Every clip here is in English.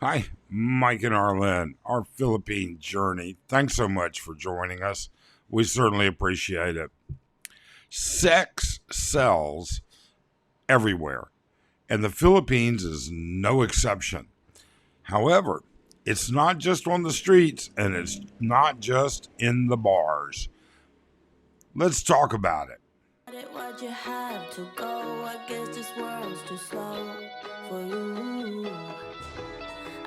Hi, Mike and Arlen, our Philippine journey. Thanks so much for joining us. We certainly appreciate it. Sex sells everywhere, and the Philippines is no exception. However, it's not just on the streets and it's not just in the bars. Let's talk about it. Why'd you have to go? I guess this world's too slow for you.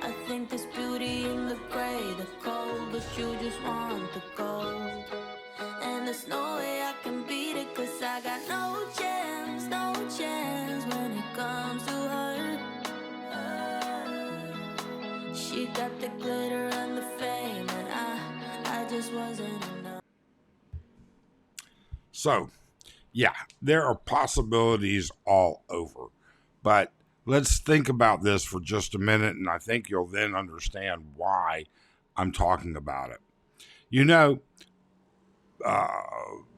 I think there's beauty in the gray, the cold, but you just want the gold. And there's no way I can beat it, cause I got no chance, no chance when it comes to her. She got the glitter and the fame, and I just wasn't enough. So, yeah, there are possibilities all over. But let's think about this for just a minute, and I think you'll then understand why I'm talking about it. You know, uh,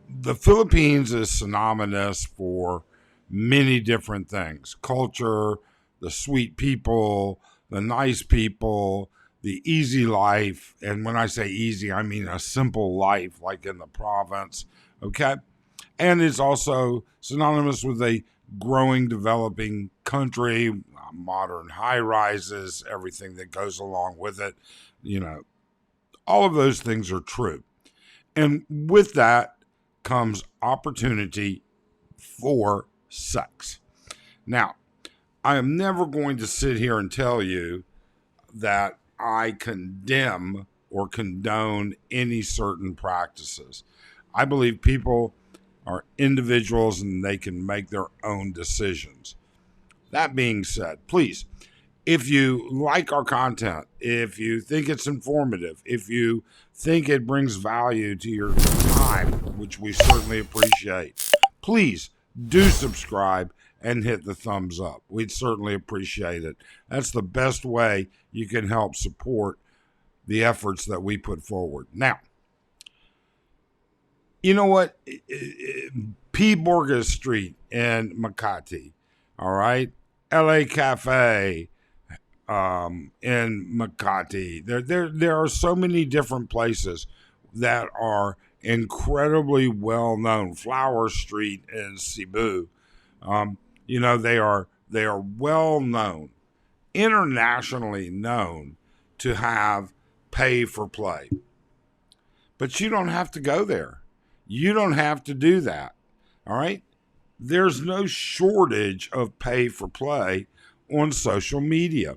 the Philippines is synonymous for many different things: culture, the sweet people, the nice people, the easy life. And when I say easy, I mean a simple life like in the province. Okay. And it's also synonymous with a growing, developing country, modern high rises, everything that goes along with it. You know, all of those things are true. And with that comes opportunity for sex. Now, I am never going to sit here and tell you that I condemn or condone any certain practices. I believe people are individuals and they can make their own decisions. That being said, please, if you like our content, if you think it's informative, if you think it brings value to your time, which we certainly appreciate, please do subscribe and hit the thumbs up. We'd certainly appreciate it. That's the best way you can help support the efforts that we put forward. Now, you know what? P. Borges Street in Makati, all right? LA Cafe, in Makati. There are so many different places that are incredibly well known. Flower Street in Cebu, they are well known, internationally known to have pay for play. But you don't have to go there. You don't have to do that. All right. There's no shortage of pay for play on social media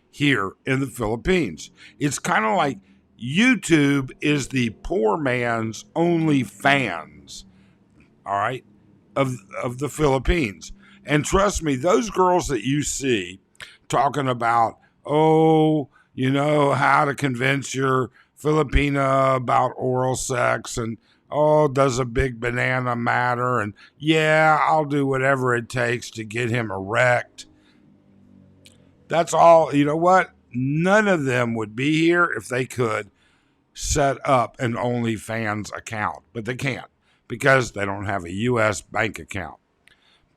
here in the Philippines. It's kind of like YouTube is the poor man's OnlyFans, all right, of the Philippines. And trust me, those girls that you see talking about, oh, how to convince your Filipina about oral sex and oh, does a big banana matter? And yeah, I'll do whatever it takes to get him erect. That's all. You know what? None of them would be here if they could set up an OnlyFans account, but they can't because they don't have a U.S. bank account.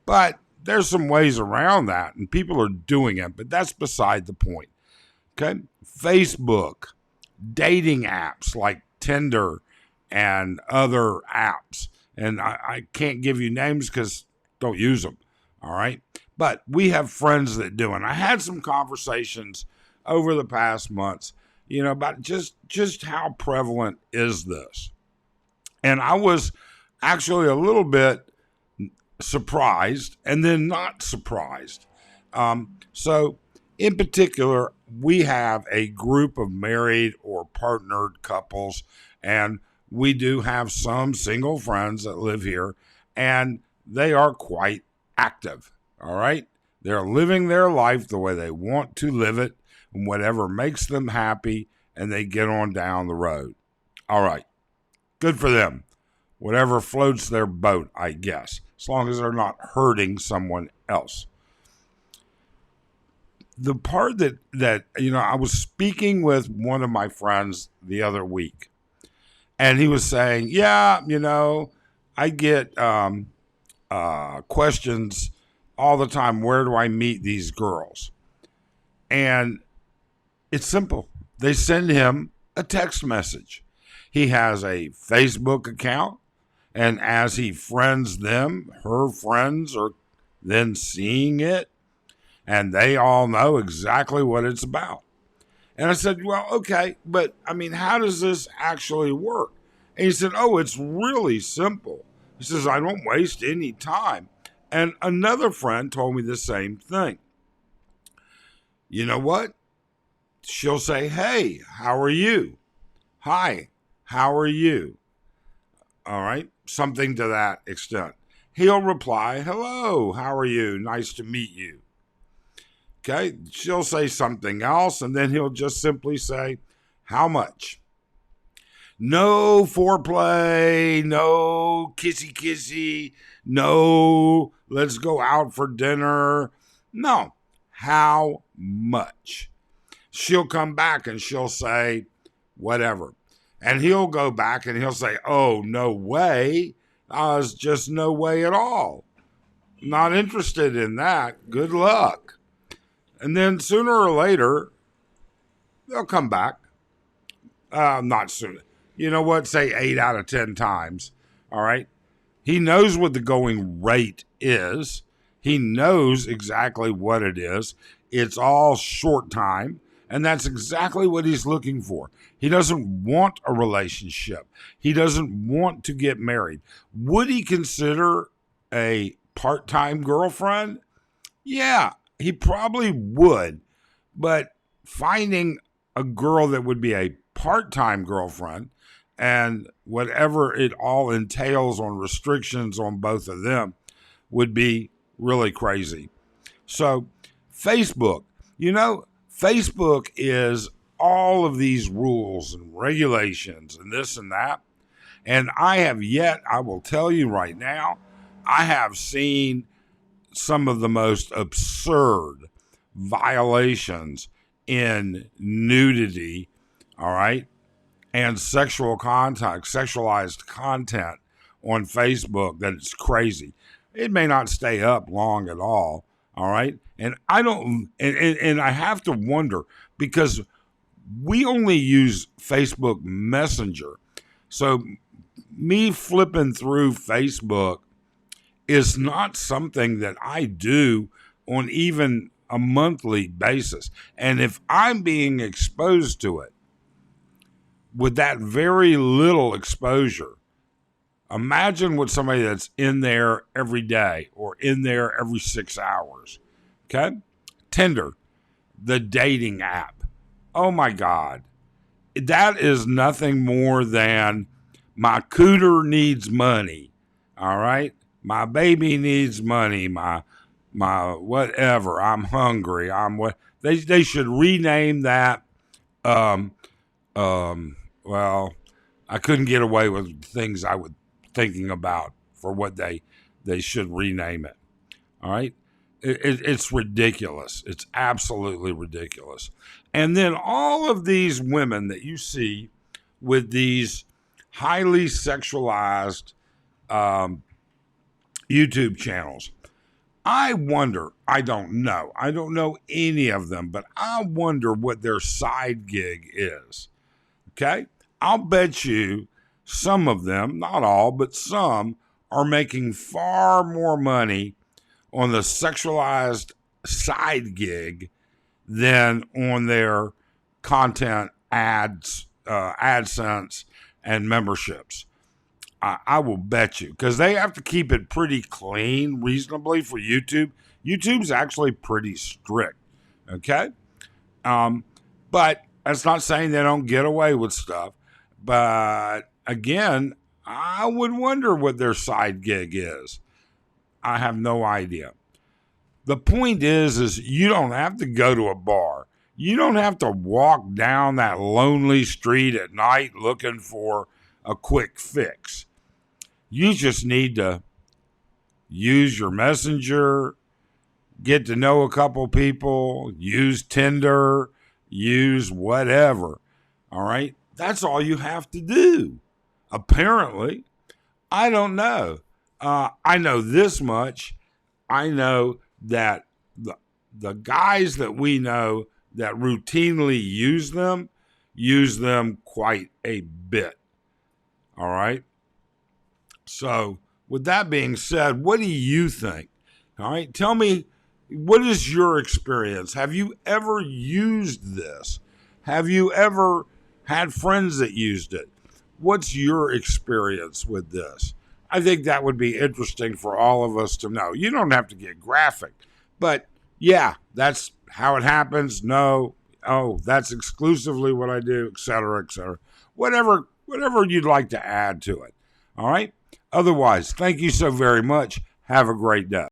But there's some ways around that, and people are doing it, but that's beside the point. Okay? Facebook, dating apps like Tinder and other apps. And I can't give you names because don't use them. All right. But we have friends that do. And I had some conversations over the past months, about just how prevalent is this. And I was actually a little bit surprised and then not surprised. So, in particular, we have a group of married or partnered couples, and we do have some single friends that live here, and they are quite active. All right. They're living their life the way they want to live it, and whatever makes them happy, and they get on down the road. All right. Good for them. Whatever floats their boat, I guess, as long as they're not hurting someone else. The part that I was speaking with one of my friends the other week, and he was saying, "Yeah, I get questions all the time. Where do I meet these girls?" And It's simple. They send him a text message. He has a Facebook account, and as he friends them, her friends are then seeing it, and they all know exactly what it's about. And I said, well, okay, but I mean, how does this actually work? And he said, oh, it's really simple. He says, I don't waste any time. And another friend told me the same thing. You know what? She'll say, hey, how are you? Hi, how are you? All right, something to that extent. He'll reply, hello, how are you? Nice to meet you. Okay, she'll say something else, and then he'll just simply say, how much? No foreplay, no kissy kissy, no let's go out for dinner. No, how much? She'll come back and she'll say, whatever. And he'll go back and he'll say, oh, no way. It's just no way at all. Not interested in that. Good luck. And then sooner or later, they'll come back. Not soon. You know what? Say 8 out of 10 times. All right. He knows what the going rate is. He knows exactly what it is. It's all short time. And that's exactly what he's looking for. He doesn't want a relationship. He doesn't want to get married. Would he consider a part-time girlfriend? Yeah, he probably would. But finding a girl that would be a part-time girlfriend and whatever it all entails on restrictions on both of them would be really crazy. So Facebook, Facebook is all of these rules and regulations and this and that. And I will tell you right now, I have seen some of the most absurd violations in nudity, all right, and sexualized content on Facebook that it's crazy. It may not stay up long at all. All right. And I have to wonder because we only use Facebook Messenger. So me flipping through Facebook is not something that I do on even a monthly basis. And if I'm being exposed to it with that very little exposure, imagine what somebody that's in there every day or in there every 6 hours. Okay? Tinder, the dating app. Oh my God. That is nothing more than my cooter needs money. All right? My baby needs money. My whatever. I'm hungry. They should rename that. Well, I couldn't get away with things I was thinking about for what they should rename it. All right? It's ridiculous. It's absolutely ridiculous. And then all of these women that you see with these highly sexualized YouTube channels, I wonder, I don't know any of them, but I wonder what their side gig is. Okay? I'll bet you some of them, not all, but some, are making far more money on the sexualized side gig than on their content ads, AdSense, and memberships. I will bet you, because they have to keep it pretty clean, reasonably, for YouTube. YouTube's actually pretty strict, okay? But that's not saying they don't get away with stuff. But again, I would wonder what their side gig is. I have no idea. The point is you don't have to go to a bar. You don't have to walk down that lonely street at night looking for a quick fix. You just need to use your messenger, get to know a couple people, use Tinder, use whatever. All right? That's all you have to do. Apparently. I don't know. I know this much. I know that the guys that we know that routinely use them quite a bit. All right. So, with that being said, what do you think? All right. Tell me, what is your experience? Have you ever used this? Have you ever had friends that used it? What's your experience with this? I think that would be interesting for all of us to know. You don't have to get graphic, but yeah, that's how it happens. No, oh, that's exclusively what I do, et cetera, et cetera. Whatever you'd like to add to it. All right. Otherwise, thank you so very much. Have a great day.